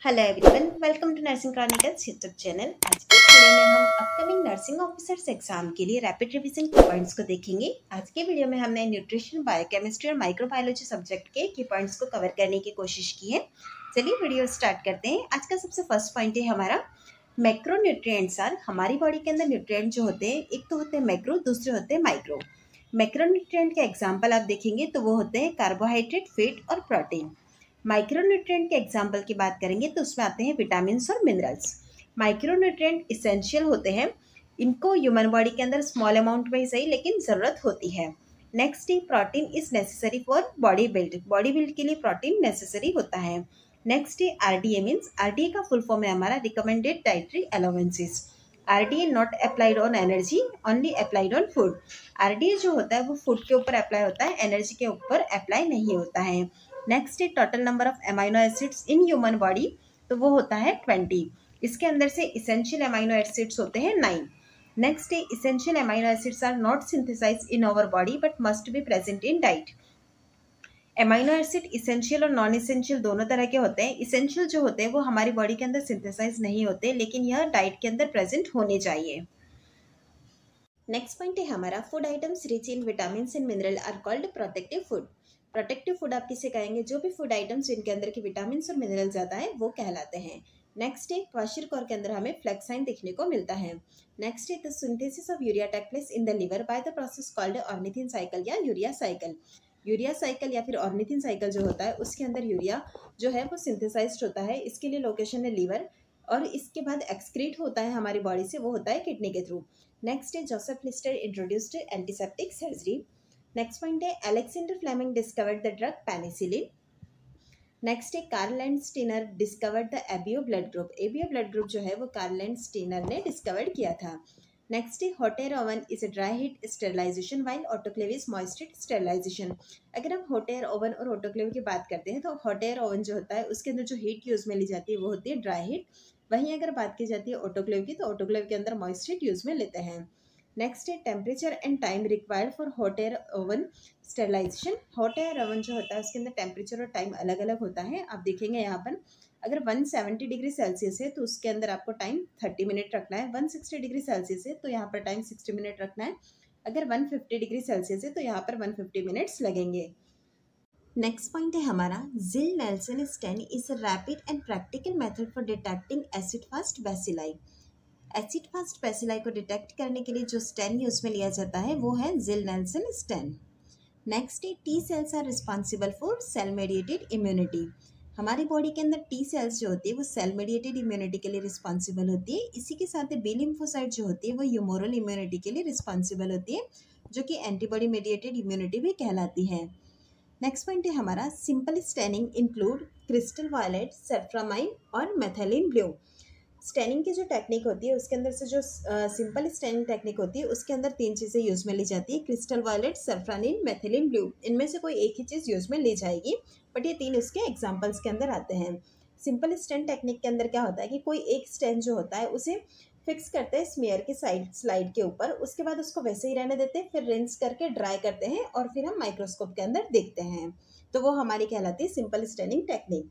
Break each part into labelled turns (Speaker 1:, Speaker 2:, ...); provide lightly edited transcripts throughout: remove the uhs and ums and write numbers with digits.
Speaker 1: Hello everyone, welcome to nursing chronicles YouTube channel. आज के इस वीडियो में हम अपकमिंग नर्सिंग ऑफिसर्स एग्जाम के लिए रैपिड रिवीजन की पॉइंट्स को देखेंगे। आज के वीडियो में हमने न्यूट्रिशन, बायोकेमिस्ट्री और माइक्रोबायोलॉजी सब्जेक्ट के की पॉइंट्स को कवर करने की कोशिश की है। चलिए वीडियो स्टार्ट करते हैं। आज का सबसे फर्स्ट पॉइंट है हमारा मैक्रोन्यूट्रिएंट्स आर। हमारी बॉडी के अंदर न्यूट्रिएंट जो होते हैं, एक तो होते हैं मैक्रो, दूसरे होते हैं माइक्रो। मैक्रोन्यूट्रिएंट के एग्जाम्पल आप देखेंगे तो वो होते हैं कार्बोहाइड्रेट, फैट और प्रोटीन। माइक्रोन्यूट्रिएंट के एग्जाम्पल की बात करेंगे तो उसमें आते हैं विटामिन और मिनरल्स। माइक्रोन्यूट्रिएंट इसेंशियल होते हैं, इनको ह्यूमन बॉडी के अंदर स्मॉल अमाउंट में ही सही लेकिन ज़रूरत होती है। नेक्स्ट है protein is necessary for body build. Body build के लिए प्रोटीन नेसेसरी होता है। नेक्स्ट है आरडीए मीन्स, आरडीए का फुल फॉर्म है हमारा recommended dietary allowances. RDA not applied on energy, only applied on food. RDA जो होता है वो फूड के ऊपर अप्लाई होता है, एनर्जी के ऊपर अप्लाई नहीं होता है। नेक्स्ट है total number of amino acids in human body, तो वो होता है 20। इसके अंदर से इसेंशियल अमाइनो एसिड्स होते हैं 9। नेक्स्ट है essential amino acids are not synthesized in our body but must be present in diet. Amino acid essential और नॉन इसेंशियल दोनों तरह के होते हैं। इसेंशियल जो होते हैं वो हमारी बॉडी के अंदर सिंथेसाइज नहीं होते, लेकिन यह डाइट के अंदर प्रेजेंट होने चाहिए। नेक्स्ट पॉइंट है हमारा food items rich in vitamin and mineral are called protective food. Protective food आप किसे कहेंगे? जो भी फूड आइटम्स जिनके अंदर की विटामिन और मिनरल ज़्यादा है वो कहलाते हैं। नेक्स्ट है क्वाशिरकोर के अंदर हमें फ्लेक्साइन देखने को मिलता है। नेक्स्ट है the synthesis of urea take place in the liver by the process called ornithine cycle या यूरिया साइकिल। यूरिया साइकिल या फिर ऑर्निथिन साइकिल जो होता है उसके अंदर यूरिया जो है वो सिंथेसाइज्ड होता है। इसके लिए लोकेशन है लीवर, और इसके बाद एक्सक्रीट होता है हमारी बॉडी से, वो होता है किडनी के थ्रू। नेक्स्ट है Joseph Lister introduced antiseptic surgery. Next point है Alexander Fleming discovered the drug penicillin. Next है Karl Landsteiner discovered the A B O blood group. A B O blood group जो है वो कार्ल लैंड स्टीनर ने discovered किया था। Next है hot air oven is a dry heat sterilization while autoclave is moist heat sterilization. अगर हम हॉट एयर ओवन और ऑटोक्लेव की बात करते हैं तो हॉट एयर ओवन जो होता है उसके अंदर जो हीट यूज में ली जाती है वो होती है ड्राई हीट। वहीं अगर बात की जाती है ऑटोक्लेव की तो ऑटोक्लेव के अंदर मॉइस्ट हीट यूज में लेते हैं। नेक्स्ट है temperature and time required for hot air oven sterilization. Hot air oven जो होता है उसके अंदर टेम्परेचर और टाइम अलग अलग होता है। आप देखेंगे यहाँ पर अगर 170 डिग्री सेल्सियस है तो उसके अंदर आपको टाइम 30 मिनट रखना है। 160 डिग्री सेल्सियस है तो यहाँ पर टाइम 60 मिनट रखना है। अगर 150 डिग्री सेल्सियस है तो यहाँ पर 150 मिनट्स लगेंगे। नेक्स्ट पॉइंट है हमारा Ziehl Neelsen stain is a rapid and practical method for detecting acid fast bacilli. Acid fast bacilli को डिटेक्ट करने के लिए जो स्टेन यूज में लिया जाता है वो है ज़िल-नेल्सन स्टेन। नेक्स्ट है T cells are responsible for cell mediated immunity. हमारी बॉडी के अंदर टी सेल्स जो होती है वो सेल मेडिएटेड इम्यूनिटी के लिए रिस्पॉन्सिबल होती है। इसी के साथ बी लिम्फोसाइट जो होती है वो ह्यूमोरल इम्यूनिटी के लिए रिस्पॉन्सिबल होती है, जो कि एंटीबॉडी मेडिएटेड इम्यूनिटी भी कहलाती है। नेक्स्ट पॉइंट है हमारा simple staining include crystal violet, safranin और मेथिलीन ब्लू। स्टेनिंग की जो टेक्निक होती है उसके अंदर से जो सिंपल स्टेनिंग टेक्निक होती है उसके अंदर 3 चीज़ें यूज में ली जाती है, क्रिस्टल वायलेट, सेफ्रानिन, मेथिलीन ब्लू। इनमें से कोई एक ही चीज़ यूज में ली जाएगी, बट ये 3 उसके एग्जाम्पल्स के अंदर आते हैं। सिंपल स्टेन टेक्निक के अंदर क्या होता है कि कोई एक स्टेन जो होता है उसे फिक्स करते हैं स्मीयर के स्लाइड के ऊपर, उसके बाद उसको वैसे ही रहने देते हैं, फिर रिंस करके ड्राई करते हैं और फिर हम माइक्रोस्कोप के अंदर देखते हैं, तो वो हमारी कहलाती है सिंपल स्टेनिंग टेक्निक।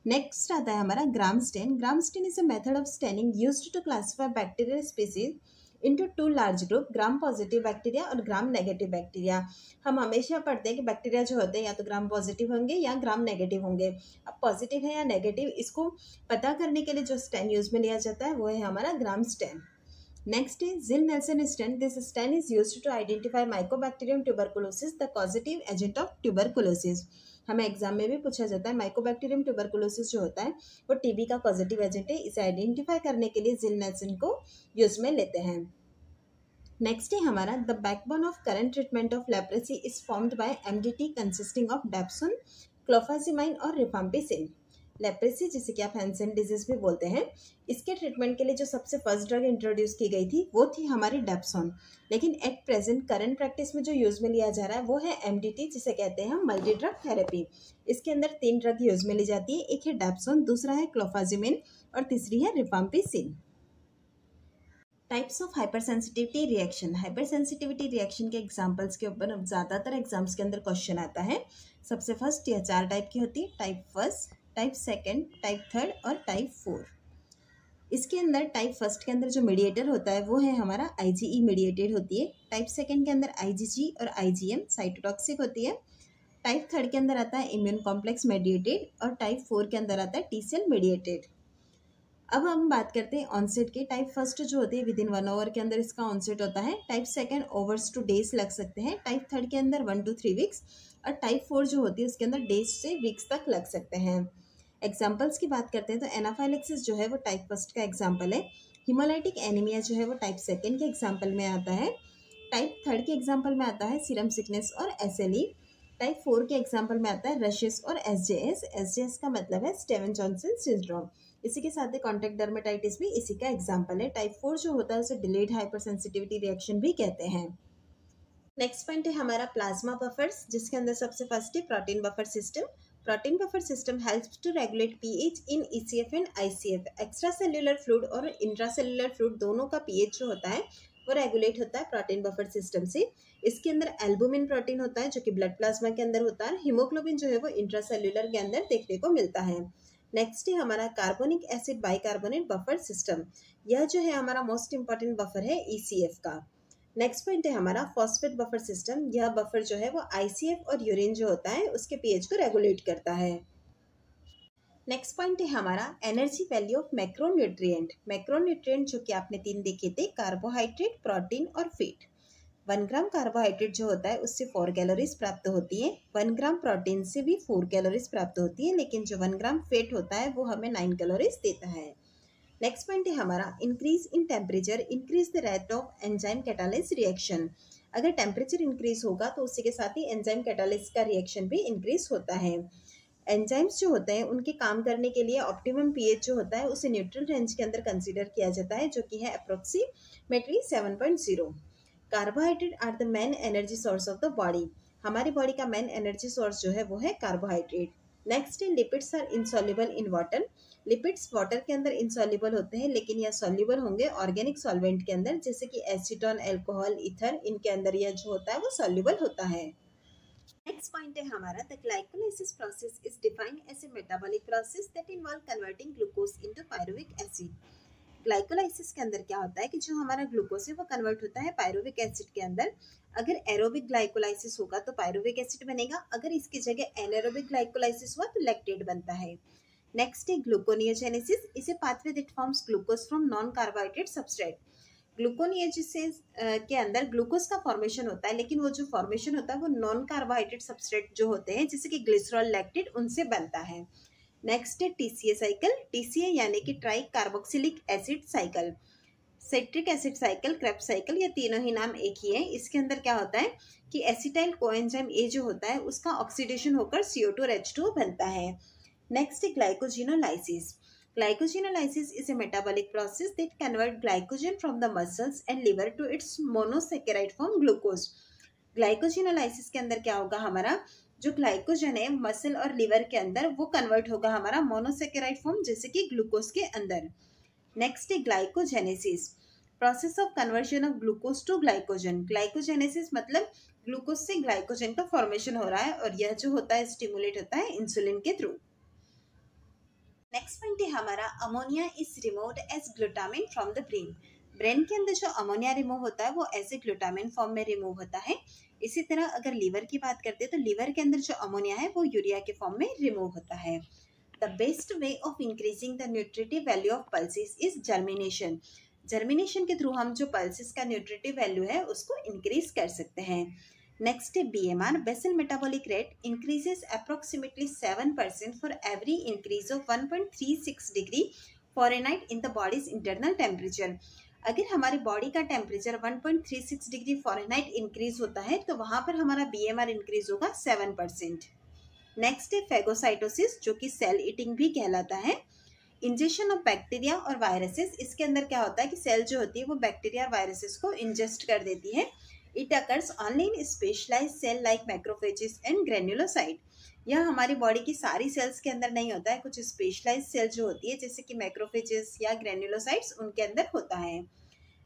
Speaker 1: नेक्स्ट आता है हमारा Gram stain. Gram stain is a method of staining used to classify bacterial species into 2 large group, Gram positive bacteria और ग्राम नेगेटिव बैक्टीरिया। हम हमेशा पढ़ते हैं कि बैक्टीरिया जो होते हैं या तो ग्राम पॉजिटिव होंगे या ग्राम नेगेटिव होंगे। अब पॉजिटिव है या नेगेटिव इसको पता करने के लिए जो स्टेन यूज में लिया जाता है वो है हमारा ग्राम स्टेन। नेक्स्ट है Ziehl Neelsen stain. This stain is used to identify mycobacterium tuberculosis, the causative agent of tuberculosis. हमें एग्जाम में भी पूछा जाता है, माइकोबैक्टीरियम ट्यूबरकुलोसिस जो होता है वो टीबी का पॉजिटिव एजेंट है। इसे आइडेंटिफाई करने के लिए ज़िल-नेल्सन को यूज में लेते हैं। नेक्स्ट है हमारा the backbone of current treatment of leprosy is formed by MDT consisting of dapsone, clofazimine और रिफाम्पिसिन। लेप्रेसी जिसे कि आप हैंसन डिजीज भी बोलते हैं, इसके ट्रीटमेंट के लिए जो सबसे फर्स्ट ड्रग इंट्रोड्यूस की गई थी वो थी हमारी डेप्सोन। लेकिन एट प्रेजेंट करंट प्रैक्टिस में जो यूज में लिया जा रहा है वो है एमडीटी, जिसे कहते हैं हम मल्टी ड्रग थेरेपी। इसके अंदर 3 ड्रग यूज में ली जाती है, एक है डेप्सोन, दूसरा है क्लोफाजिमिन और तीसरी है rifampicin. Types of hyper sensitivity reaction. Hyper sensitivity reaction के एग्जांपल्स के ऊपर ज़्यादातर एग्जाम्स के अंदर क्वेश्चन आता है। सबसे फर्स्ट यह 4 टाइप की होती है। Type first type second, type third और टाइप 4। इसके अंदर टाइप फर्स्ट के अंदर जो मीडिएटर होता है वो है हमारा IgE मीडिएटेड होती है। टाइप सेकेंड के अंदर IgG और IgM साइटोटॉक्सिक होती है। टाइप थर्ड के अंदर आता है इम्यून कॉम्प्लेक्स मीडिएटेड और टाइप 4 के अंदर आता है T सेल मीडिएटेड। अब हम बात करते हैं ऑनसेट की। टाइप फर्स्ट जो होती है विद इन 1 आवर के अंदर इसका ऑनसेट होता है। Type second overs two days लग सकते हैं। टाइप थर्ड के अंदर 1 to 3 वीक्स और टाइप 4 जो होती है उसके अंदर डेज से वीक्स तक लग सकते हैं। एग्जाम्पल्स की बात करते हैं तो एनाफाइलेक्सिस जो है वो टाइप फर्स्ट का एग्जाम्पल है। हिमोलाइटिक एनीमिया जो है वो टाइप सेकेंड के एग्जाम्पल में आता है। टाइप थर्ड के एग्जाम्पल में आता है सीरम सिकनेस और SLE। टाइप 4 के एग्जाम्पल में आता है रशेस और SJS। SJS का मतलब है स्टेवन जॉनसन सिंड्रोम। इसी के साथ ही कॉन्टैक्ट डर्मेटाइटिस भी इसी का एग्जाम्पल है। टाइप 4 जो होता है उसे डिलेड हाइपर सेंसिटिविटी रिएक्शन भी कहते हैं। नेक्स्ट पॉइंट है हमारा प्लाज्मा बफर्स, जिसके अंदर सबसे फर्स्ट है protein buffer system. Protein buffer system helps to regulate pH in ECF and ICF। Extra cellular fluid और इंट्रासेल्यूलर फ्लूइड दोनों का pH जो होता है वो रेगुलेट होता है प्रोटीन बफर सिस्टम से। इसके अंदर एल्बुमिन प्रोटीन होता है जो कि ब्लड प्लाज्मा के अंदर होता है। हीमोग्लोबिन जो है वो इंट्रासेल्यूलर के अंदर देखने को मिलता है। नेक्स्ट है हमारा carbonic acid bicarbonate buffer system. यह जो है हमारा मोस्ट इंपॉर्टेंट बफर है ECF का। नेक्स्ट पॉइंट है हमारा फॉस्फेट बफर सिस्टम। यह बफर जो है वो ICF और यूरिन जो होता है उसके pH को रेगुलेट करता है। नेक्स्ट पॉइंट है हमारा energy value of macronutrient. Macronutrient जो कि आपने 3 देखे थे, कार्बोहाइड्रेट, प्रोटीन और फैट। 1 ग्राम कार्बोहाइड्रेट जो होता है उससे 4 कैलोरीज प्राप्त होती है। 1 ग्राम प्रोटीन से भी 4 कैलोरीज प्राप्त होती है, लेकिन जो 1 ग्राम फैट होता है वो हमें 9 कैलोरीज देता है। नेक्स्ट पॉइंट है हमारा increase in temperature increase the rate of enzyme catalyst reaction. अगर टेम्परेचर इंक्रीज होगा तो उसी के साथ ही एंजाइम कैटालिस का रिएक्शन भी इंक्रीज होता है। एंजाइम्स जो होते हैं उनके काम करने के लिए ऑप्टिमम pH जो होता है उसे न्यूट्रल रेंज के अंदर कंसीडर किया जाता है, जो कि है approximately 7.0। Carbohydrate are the main energy source of the body. हमारी बॉडी का मेन एनर्जी सोर्स जो है वो है कार्बोहाइड्रेट। नेक्स्ट है lipids are insoluble in water. Lipids water के अंदर इनसॉल्युबल होते हैं, लेकिन यह सॉल्युबल होंगे ऑर्गेनिक सॉल्वेंट के अंदर, जैसे कि एसीटोन, अल्कोहल, ईथर, इनके अंदर यह जो होता है वो सॉल्युबल होता है। नेक्स्ट पॉइंट है हमारा the glycolysis process is defined as a metabolic process that involve converting glucose into pyruvic acid. Glycolysis के अंदर क्या होता है कि जो हमारा ग्लूकोज है वो कन्वर्ट होता है पायरुविक एसिड के अंदर। अगर एरोबिक ग्लाइकोलाइसिस होगा तो पायरुविक एसिड बनेगा, अगर इसकी जगह एनारोबिक ग्लाइकोलाइसिस हुआ तो लैक्टेट बनता है। नेक्स्ट है gluconeogenesis. Is a pathway that forms glucose from non carbohydrate substrate. Gluconeogenesis के अंदर ग्लूकोज का फॉर्मेशन होता है, लेकिन वो जो फॉर्मेशन होता है वो नॉन कार्बोहाइड्रेट सबस्ट्रेट जो होते हैं जैसे कि ग्लिसरॉल, लैक्टेट, उनसे बनता है। नेक्स्ट है TCA साइकिल। TCA यानी कि try carboxylic acid cycle, citric acid cycle, Krebs cycle, ये तीनों ही नाम एक ही है। इसके अंदर क्या होता है कि एसिटाइल कोएंजाइम A जो होता है उसका ऑक्सीडेशन होकर CO2 और H2O बनता है। नेक्स्ट है glycogenolysis. Glycogenolysis is a metabolic process that convert glycogen from the muscles and liver to its monosaccharide form glucose. Glycogenolysis के अंदर क्या होगा, हमारा जो ग्लाइकोजन है मसल और लिवर के अंदर वो कन्वर्ट होगा हमारा मोनोसेकेराइड फॉर्म जैसे कि ग्लूकोज के अंदर। नेक्स्ट है glycogenesis, process of conversion of glucose to glycogen. Glycogenesis मतलब ग्लूकोज से ग्लाइकोजन का फॉर्मेशन हो रहा है और यह जो होता है स्टिमुलेट होता है इंसुलिन के थ्रू। नेक्स्ट पॉइंट है हमारा ammonia is removed as glutamine from the brain. Brain के अंदर जो अमोनिया रिमूव होता है वो ऐसे ग्लूटामिन फॉर्म में रिमूव होता है। इसी तरह अगर लीवर की बात करते हैं तो लीवर के अंदर जो अमोनिया है वो यूरिया के फॉर्म में रिमूव होता है। The best way of increasing the nutritive value of pulses is germination. Germination के थ्रू हम जो पल्सेस का न्यूट्रिटिव वैल्यू है उसको इंक्रीज कर सकते हैं। नेक्स्ट है BMR, basal metabolic rate increases approximately 7% for every increase of 1.36 degree Fahrenheit in the body's internal temperature. अगर हमारी बॉडी का टेम्परेचर 1.36 डिग्री फ़ारेनहाइट इंक्रीज होता है तो वहाँ पर हमारा BMR इंक्रीज होगा 7%। नेक्स्ट है फेगोसाइटोसिस, जो कि सेल ईटिंग भी कहलाता है। इंजेक्शन ऑफ बैक्टीरिया और वायरसेस, इसके अंदर क्या होता है कि सेल जो होती है वो बैक्टीरिया और वायरसेस को इंजेस्ट कर देती है। It occurs only in specialized cell like macrophages and granulocyte. यह हमारी बॉडी की सारी सेल्स के अंदर नहीं होता है, कुछ स्पेशलाइज सेल जो होती है जैसे कि मैक्रोफेजेस या ग्रेन्युलोसाइट्स उनके अंदर होता है।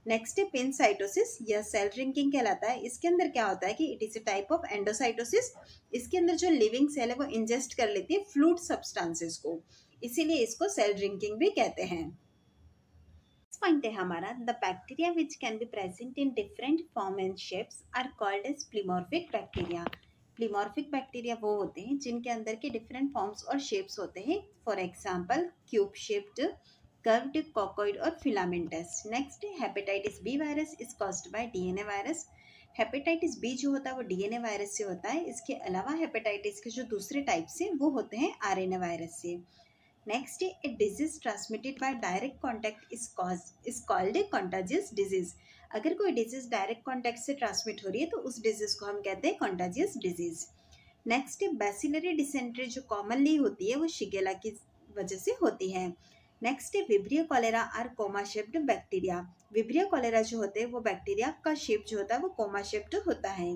Speaker 1: नेक्स्ट है पिनसाइटोसिस, यह सेल ड्रिंकिंग कहलाता है। इसके अंदर क्या होता है कि it is a type of endocytosis. इसके अंदर जो लिविंग सेल है वो इंजेस्ट कर लेती है फ्लूइड सब्सटेंसेस को, इसीलिए इसको सेल ड्रिंकिंग भी कहते हैं। पॉइंट है हमारा, the bacteria which can be present in different form and shapes are called as pleomorphic bacteria. Pleomorphic bacteria वो होते हैं जिनके अंदर के डिफरेंट फॉर्म्स और शेप्स होते हैं। For example cube shaped, curved, coccoid और filamentous. Next hepatitis B virus is caused by DNA virus. Hepatitis B जो होता है वो डीएनए वायरस से होता है। इसके अलावा हेपेटाइटिस के जो दूसरे टाइप्स हैं वो होते हैं आरएनए वायरस से। Next a disease transmitted by direct contact is called A contagious disease. अगर कोई डिजीज डायरेक्ट कॉन्टैक्ट से ट्रांसमिट हो रही है तो उस डिजीज को हम कहते हैं contagious disease. Next bacillary dysentery जो कॉमनली होती है वो शिगेला की वजह से होती है। Next vibrio cholera are comma shaped bacteria. Vibrio cholera जो होते हैं वो बैक्टीरिया का शेप जो होता है वो कोमा शेप्ड होता है।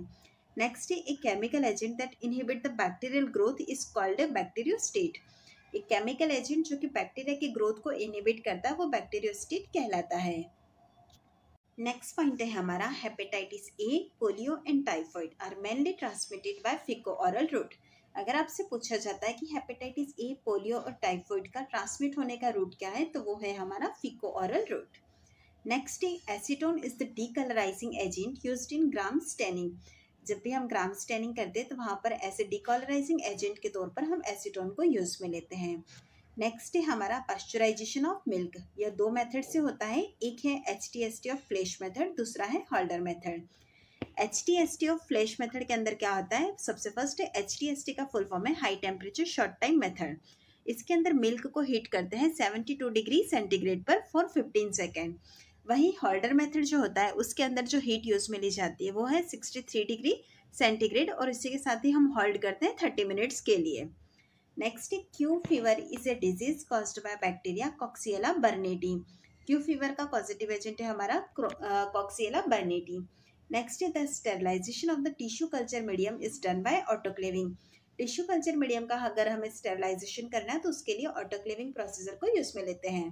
Speaker 1: Next a chemical agent that inhibit the bacterial growth is called a bacteriostat. एक केमिकल एजेंट जो कि बैक्टीरिया की ग्रोथ को इनहिबिट करता है वो बैक्टीरियोस्टेट कहलाता है। नेक्स्ट पॉइंट है हमारा, hepatitis A, polio and typhoid are mainly transmitted by feco oral route. अगर आपसे पूछा जाता है कि हेपेटाइटिस ए, पोलियो और टाइफाइड का ट्रांसमिट होने का रूट क्या है, तो वो है हमारा फीको ओरल रूट। नेक्स्ट है acetone is the decolourizing agent used in Gram staining. जब भी हम ग्राम स्टेनिंग करते हैं तो वहाँ पर ऐसे डीकलराइजिंग एजेंट के तौर पर हम एसीटोन को यूज में लेते हैं। नेक्स्ट है हमारा पास्चराइजेशन ऑफ मिल्क। यह दो मेथड से होता है, एक है HTST ऑफ फ्लैश मेथड, दूसरा है holder method. HTST of flash method के अंदर क्या होता है, सबसे फर्स्ट है HTST का फुल फॉर्म है high temperature short time method. इसके अंदर मिल्क को हीट करते हैं 72 डिग्री सेंटीग्रेड पर फॉर 15 सेकेंड। वहीं होल्डर मेथड जो होता है उसके अंदर जो हीट यूज में ली जाती है वो है 63 डिग्री सेंटीग्रेड और इसी के साथ ही हम होल्ड करते हैं 30 मिनट्स के लिए। Next Q fever is a disease caused by bacteria Coxiella burnetii. Q fever का पॉजिटिव एजेंट है हमारा Coxiella burnetii. Next the sterilization of the tissue culture medium is done by autoclaving. Tissue culture medium का अगर हमें sterilisation करना है तो उसके लिए ऑटोक्लेविंग प्रोसीजर को यूज में लेते हैं।